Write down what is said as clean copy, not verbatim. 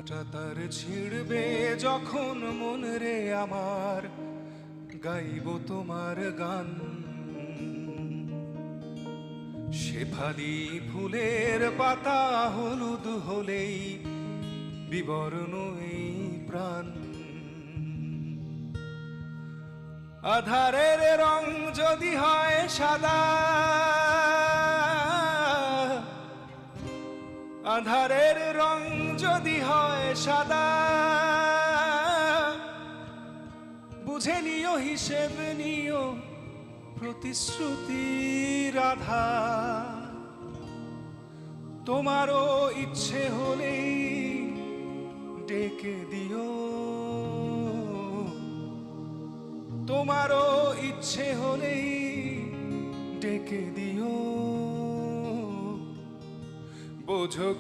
ফোঁটা তার ছিড়বে যখন মন রে আমার, গাইব তোমার গান। শেফালি ফুলের পাতা হলুদ হলেই বিবর্ণ এই প্রাণ। আধারের রং যদি হয় সাদা, আধারের রং যদি হয় সাদা, বুঝে নিও হিসেব নিও প্রতিশ্রুতি রাধা। তোমারও ইচ্ছে হলেই ডেকে দিও, তোমারও ইচ্ছে হলেই ডেকে দিও। বোঝো কি